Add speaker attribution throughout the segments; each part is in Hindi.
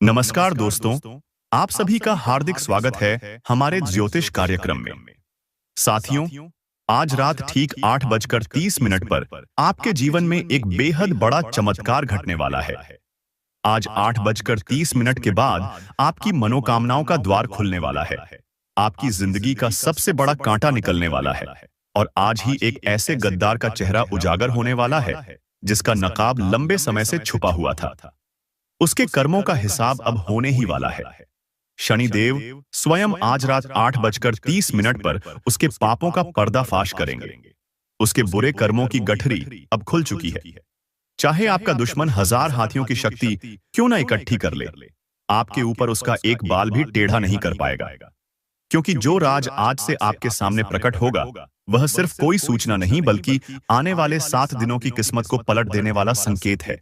Speaker 1: नमस्कार दोस्तों, आप सभी का हार्दिक स्वागत है हमारे ज्योतिष कार्यक्रम में। साथियों, आज रात ठीक 8:30 पर आपके जीवन में एक बेहद बड़ा चमत्कार घटने वाला है। आज 8:30 के बाद आपकी मनोकामनाओं का द्वार खुलने वाला है। आपकी जिंदगी का सबसे बड़ा कांटा निकलने वाला है और आज ही एक ऐसे गद्दार का चेहरा उजागर होने वाला है जिसका नकाब लंबे समय से छुपा हुआ था। उसके कर्मों का हिसाब अब होने ही वाला है। शनिदेव स्वयं आज रात 8:30 पर उसके पापों का पर्दाफाश करेंगे। उसके बुरे कर्मों की गठरी अब खुल चुकी है। चाहे आपका दुश्मन 1000 हाथियों की शक्ति क्यों ना इकट्ठी कर ले, आपके ऊपर उसका एक बाल भी टेढ़ा नहीं कर पाएगा। क्योंकि जो राज आज से आपके सामने प्रकट होगा, वह सिर्फ कोई सूचना नहीं बल्कि आने वाले 7 दिनों की किस्मत को पलट देने वाला संकेत है।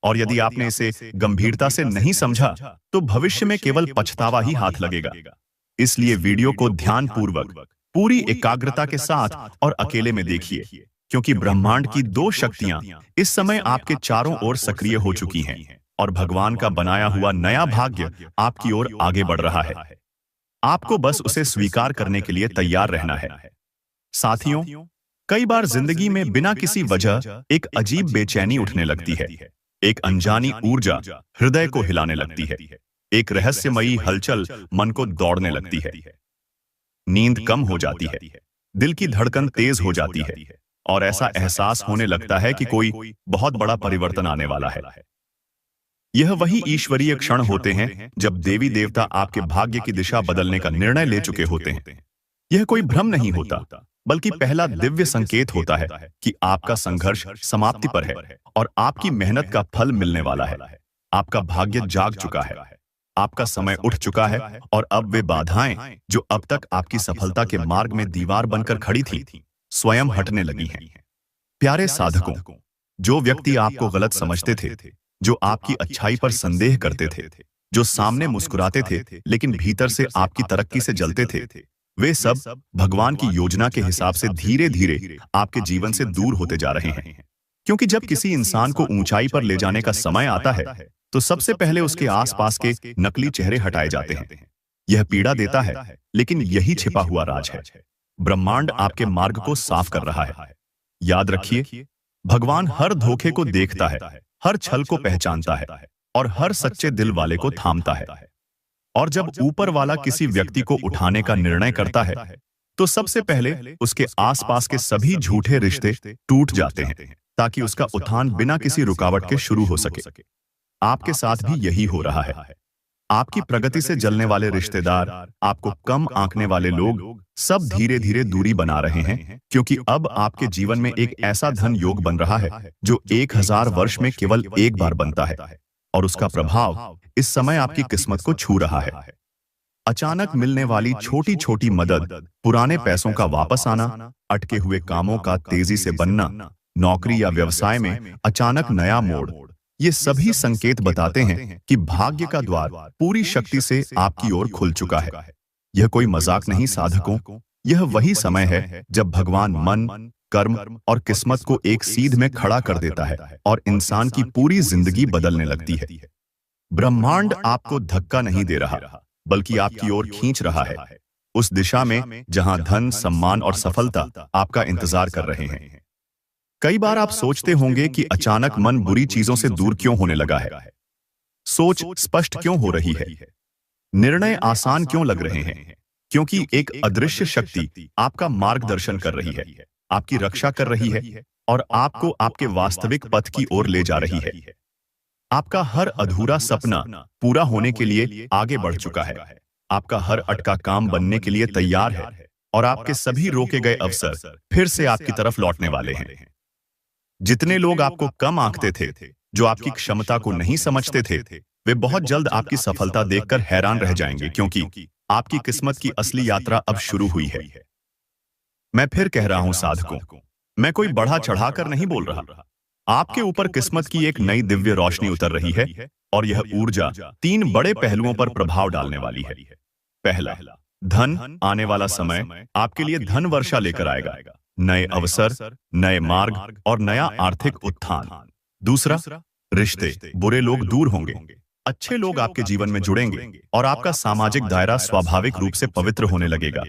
Speaker 1: और यदि आपने इसे गंभीरता से नहीं समझा, तो भविष्य में केवल पछतावा ही हाथ लगेगा। इसलिए वीडियो को ध्यानपूर्वक, पूरी एकाग्रता के साथ और अकेले में देखिए, क्योंकि ब्रह्मांड की 2 शक्तियां इस समय आपके चारों ओर सक्रिय हो चुकी हैं और भगवान का बनाया हुआ नया भाग्य आपकी ओर आगे बढ़ रहा है। आपको बस उसे स्वीकार करने के लिए तैयार रहना है। साथियों, कई बार जिंदगी में बिना किसी वजह एक अजीब बेचैनी उठने लगती है। एक अनजानी ऊर्जा हृदय को हिलाने लगती है। एक रहस्यमयी हलचल मन को दौड़ने लगती है। नींद कम हो जाती है, दिल की धड़कन तेज हो जाती है और ऐसा एहसास होने लगता है कि कोई बहुत बड़ा परिवर्तन आने वाला है। यह वही ईश्वरीय क्षण होते हैं जब देवी देवता आपके भाग्य की दिशा बदलने का निर्णय ले चुके होते हैं। यह कोई भ्रम नहीं होता, बल्कि पहला दिव्य संकेत होता है कि आपका संघर्ष समाप्ति पर है और आपकी मेहनत का फल मिलने वाला है। आपका भाग्य जाग चुका है, आपका समय उठ चुका है और अब वे बाधाएं जो अब तक आपकी सफलता के मार्ग में दीवार बनकर खड़ी थी, स्वयं हटने लगी हैं। प्यारे साधकों, जो व्यक्ति आपको गलत समझते थे, जो आपकी अच्छाई पर संदेह करते थे, जो सामने मुस्कुराते थे लेकिन भीतर से आपकी तरक्की से जलते थे, वे सब भगवान की योजना के हिसाब से धीरे धीरे आपके जीवन से दूर होते जा रहे हैं। क्योंकि जब किसी इंसान को ऊंचाई पर ले जाने का समय आता है, तो सबसे पहले उसके आसपास के नकली चेहरे हटाए जाते हैं। यह पीड़ा देता है, लेकिन यही छिपा हुआ राज है। ब्रह्मांड आपके मार्ग को साफ कर रहा है। याद रखिए, भगवान हर धोखे को देखता है, हर छल को पहचानता है और हर सच्चे दिल वाले को थामता है। और जब ऊपर वाला किसी व्यक्ति को उठाने का निर्णय करता है, तो सबसे पहले उसके आसपास के सभी झूठे रिश्ते टूट जाते हैं, ताकि उसका उत्थान बिना किसी रुकावट के शुरू हो सके। आपके साथ भी यही हो रहा है। आपकी प्रगति से जलने वाले रिश्तेदार, आपको कम आंकने वाले लोग सब धीरे धीरे दूरी बना रहे हैं, क्योंकि अब आपके जीवन में एक ऐसा धन योग बन रहा है जो 1000 वर्ष में केवल एक बार बनता है और उसका प्रभाव इस समय आपकी किस्मत को छू रहा है। अचानक मिलने वाली छोटी छोटी मदद, पुराने पैसों का वापस आना, अटके हुए कामों का तेजी से बनना, नौकरी या व्यवसाय में अचानक नया मोड़, ये सभी संकेत बताते हैं कि भाग्य का द्वार पूरी शक्ति से आपकी ओर खुल चुका है। यह कोई मजाक नहीं साधकों, यह वही समय है जब भगवान मन, कर्म और किस्मत को एक सीध में खड़ा कर देता है और इंसान की पूरी जिंदगी बदलने लगती है। ब्रह्मांड आपको धक्का नहीं दे रहा, बल्कि आपकी ओर खींच रहा है, उस दिशा में जहां धन, सम्मान और सफलता आपका इंतजार कर रहे हैं। कई बार आप सोचते होंगे कि अचानक मन बुरी चीजों से दूर क्यों होने लगा है, सोच स्पष्ट क्यों हो रही है, निर्णय आसान क्यों लग रहे हैं। क्योंकि एक अदृश्य शक्ति आपका मार्गदर्शन कर रही है, आपकी रक्षा कर रही है और आपको आपके वास्तविक पथ की ओर ले जा रही है। आपका हर अधूरा सपना पूरा होने के लिए आगे बढ़ चुका है, आपका हर अटका काम बनने के लिए तैयार है और आपके सभी रोके गए अवसर फिर से आपकी तरफ लौटने वाले हैं। जितने लोग आपको कम आंकते थे, जो आपकी क्षमता को नहीं समझते थे, वे बहुत जल्द आपकी सफलता देखकर हैरान रह जाएंगे, क्योंकि आपकी किस्मत की असली यात्रा अब शुरू हुई है। मैं फिर कह रहा हूं साधकों, मैं कोई बढ़ा चढ़ाकर नहीं बोल रहा। आपके ऊपर किस्मत की एक नई दिव्य रोशनी उतर रही है और यह ऊर्जा 3 बड़े पहलुओं पर प्रभाव डालने वाली है। पहला, धन आने वाला समय आपके लिए धन वर्षा लेकर आएगा, नए अवसर, नए मार्ग और नया आर्थिक उत्थान। दूसरा, रिश्ते, बुरे लोग दूर होंगे, अच्छे लोग आपके जीवन में जुड़ेंगे और आपका सामाजिक दायरा स्वाभाविक रूप से पवित्र होने लगेगा,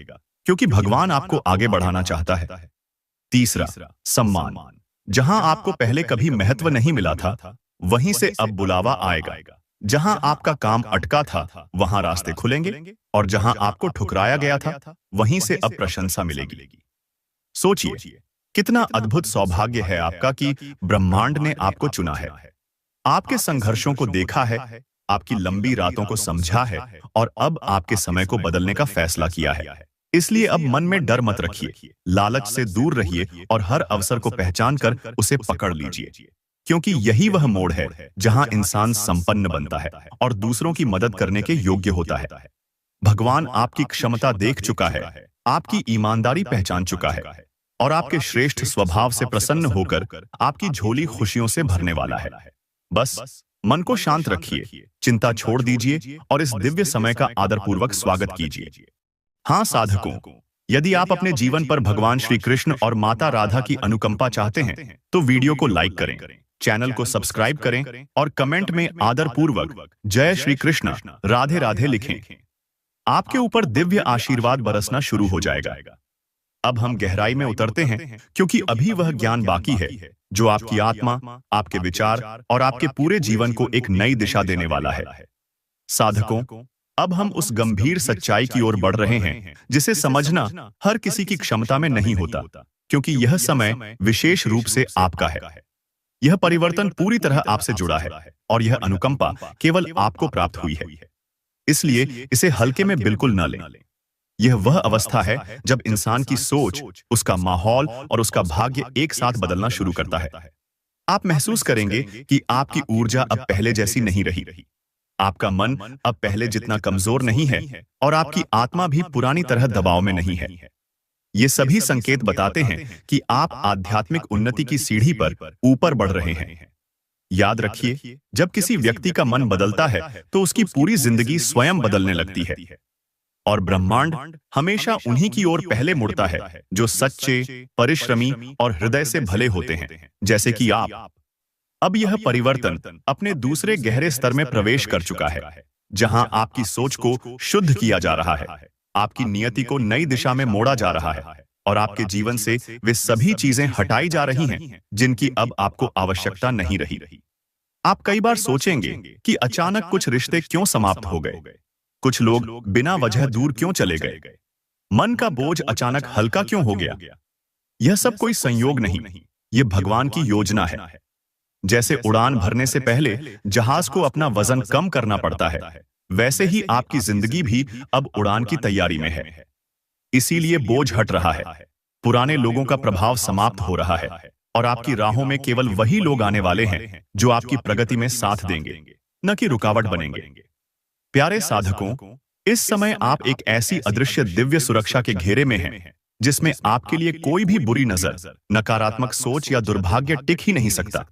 Speaker 1: क्योंकि भगवान आपको आगे बढ़ाना चाहता है। तीसरा, सम्मान। जहां आपको पहले कभी महत्व नहीं मिला था, वहीं से अब बुलावा आएगा। जहां आपका काम अटका था, वहां रास्ते खुलेंगे, और जहां आपको ठुकराया गया था, वहीं से अब प्रशंसा मिलेगी। सोचिए, कितना अद्भुत सौभाग्य है आपका कि ब्रह्मांड ने आपको चुना है। आपके संघर्षों को देखा है, आपकी लंबी रातों को समझा है, और अब आपके समय को बदलने का फैसला किया है। इसलिए अब मन में डर मत रखिए, लालच से दूर रहिए और हर अवसर को पहचान कर उसे पकड़ लीजिए, क्योंकि यही वह मोड़ है जहां इंसान संपन्न बनता है और दूसरों की मदद करने के योग्य होता है। भगवान आपकी क्षमता देख चुका है, आपकी ईमानदारी पहचान चुका है, और आपके श्रेष्ठ स्वभाव से प्रसन्न होकर आपकी झोली खुशियों से भरने वाला है। बस मन को शांत रखिए, चिंता छोड़ दीजिए और इस दिव्य समय का आदरपूर्वक स्वागत कीजिए। हाँ साधकों, यदि आप अपने जीवन पर भगवान श्री कृष्ण और माता राधा की अनुकंपा चाहते हैं, तो वीडियो को लाइक करें, चैनल को सब्सक्राइब करें और कमेंट में आदरपूर्वक जय श्री कृष्ण, राधे राधे लिखें। आपके ऊपर दिव्य आशीर्वाद बरसना शुरू हो जाएगा। अब हम गहराई में उतरते हैं, क्योंकि अभी वह ज्ञान बाकी है जो आपकी आत्मा, आपके विचार और आपके पूरे जीवन को एक नई दिशा देने वाला है। साधकों, अब हम उस गंभीर सच्चाई की ओर बढ़ रहे हैं जिसे समझना हर किसी की क्षमता में नहीं होता, क्योंकि यह समय विशेष रूप से आपका है। यह परिवर्तन पूरी तरह आपसे जुड़ा है और यह अनुकंपा केवल आपको प्राप्त हुई है। इसलिए इसे हल्के में बिल्कुल न लें। यह वह अवस्था है जब इंसान की सोच, उसका माहौल और उसका भाग्य एक साथ बदलना शुरू करता है। आप महसूस करेंगे कि आपकी ऊर्जा अब पहले जैसी नहीं रही, आपका मन अब पहले जितना कमजोर नहीं है, और आपकी आत्मा भी पुरानी तरह दबाव में नहीं है। ये सभी संकेत बताते हैं कि आप आध्यात्मिक उन्नति की सीढ़ी पर ऊपर बढ़ रहे हैं। याद रखिए, जब किसी व्यक्ति का मन बदलता है तो उसकी पूरी जिंदगी स्वयं बदलने लगती है, और ब्रह्मांड हमेशा उन्हीं की ओर पहले मुड़ता है जो सच्चे, परिश्रमी और हृदय से भले होते हैं, जैसे कि आप। अब यह परिवर्तन अपने दूसरे गहरे स्तर में प्रवेश कर चुका है, जहां आपकी सोच को शुद्ध किया जा रहा है, आपकी नियति को नई दिशा में मोड़ा जा रहा है, और आपके जीवन से वे सभी चीजें हटाई जा रही हैं जिनकी अब आपको आवश्यकता नहीं रही। आप कई बार सोचेंगे कि अचानक कुछ रिश्ते क्यों समाप्त हो गए, कुछ लोग बिना वजह दूर क्यों चले गए, मन का बोझ अचानक हल्का क्यों हो गया। यह सब कोई संयोग नहीं, यह भगवान की योजना है। जैसे उड़ान भरने से पहले जहाज को अपना वजन कम करना पड़ता है, वैसे ही आपकी जिंदगी भी अब उड़ान की तैयारी में है। इसीलिए बोझ हट रहा है, पुराने लोगों का प्रभाव समाप्त हो रहा है, और आपकी राहों में केवल वही लोग आने वाले हैं जो आपकी प्रगति में साथ देंगे, न कि रुकावट बनेंगे। प्यारे साधकों, इस समय आप एक ऐसी अदृश्य दिव्य सुरक्षा के घेरे में हैं जिसमें आपके लिए कोई भी बुरी नजर, नकारात्मक सोच या दुर्भाग्य टिक ही नहीं सकता।